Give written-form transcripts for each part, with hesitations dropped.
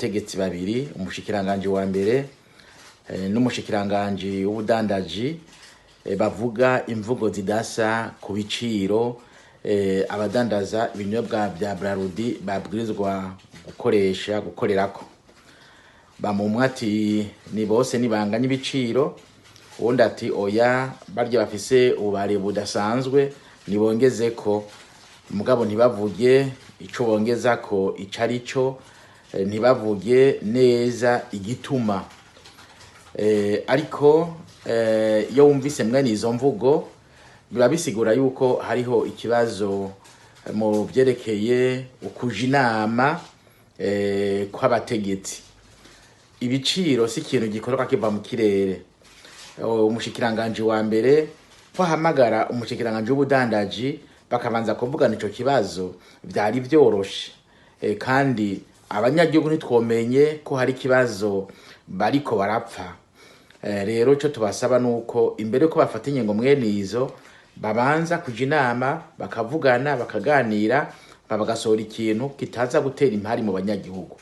abategetsi babiri, umushikiranganje wa mbere n'umushikiranganje w'ubudandaji bavuga imvugo zidasa ku biciro abadandaza ibinyobwa bya Braludi babwirizwa gukorerako. Bamumwe ati ni bose nibanganya ibiciro, ubundi ati oya barya bafise ubare budasanzwe nibongeze ko, mugabo ntibavuge ico bongeza ko icarico, ntibavuge neza igituma. Ariko iyo wumvise mwene izo mvugo biba bisigura yuko hariho ikibazo mu byerekeye ukuja inama kw'abategetsi. Ibiciro si ikintu gikoroka kiva mu kirere. Umushikiranganje wa mbere fahamagara umushikiranganje w'ubudandaji bakabanza kuvugana ico kibazo byari byoroshe, kandi abanyagihugu ntitwomenye ko hari kibazo bariko barapfa. Rero cyo tubasaba nuko imbere ko bafata ingingo mwene izo babanza kuja inama bakavugana bakaganira bagasohora ikintu kitaza gutera impari mu banyagihugu,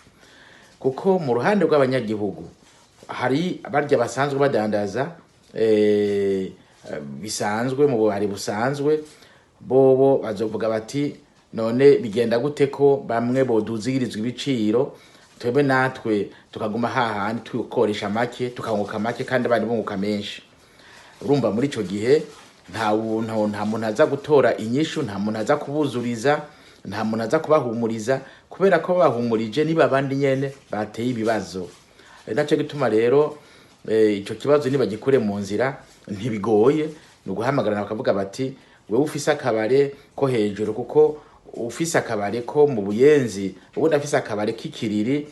kuko mu ruhande rw'abanyagihugu hari barya basanzwe badandaza bisanzwe mu buhari busanzwe, bobo bazovuga bati none bigenda gute ko bamwe boduzigirizwa ibiciro twebe natwe tukaguma hahandi twikoresha make tukanguka make kandi abandi bunguka menshi. Urumva muri ico gihe nta muntu aza gutora inyishu, nta muntu aza kubuzuriza, nta muntu aza kubahumuriza, kubera ko bahumurije niba abandi nyene bateye ibibazo. Naco gituma rero ico kibazo niba gikure mu nzira ntibigoye, nuguhamagarana bakavuga bati wewe ufise akabare ko hejuru, kuko ufise akabare ko mu Buyenzi ubundi afise akabare k'ikiriri,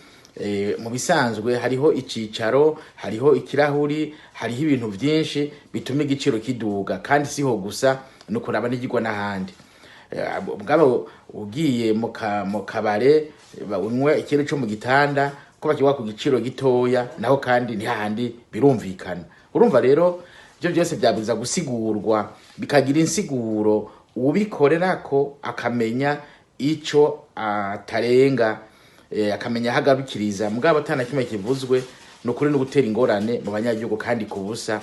mu bisanzwe hariho icicaro, hariho ikirahuri, hariho ibintu byinshi bituma igiciro kiduga, kandi siho gusa no kuraba n'igirwa n'ahandi. Mugabo ugiye mu kabare unywe ikiro cyo mu gitanda ko bakigwa ku giciro gitoya, naho kandi ni hahandi birumvikana. Urumva rero byo byose byabuza gusigurwa bikagira insiguro, ubikorerako akamenya ico atarenga, akamenya hagabikiriza. Mugabo atana kimwe kivuzwe nukuri no gutera ingorane mu banyagihugu kandi kubusa.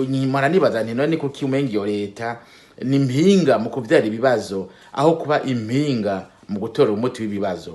Nyimara nibaza nti none kuki umenga iyo leta ni impinga mu kuvyara ibibazo aho kuba impinga mu gutora umuti w'ibibazo.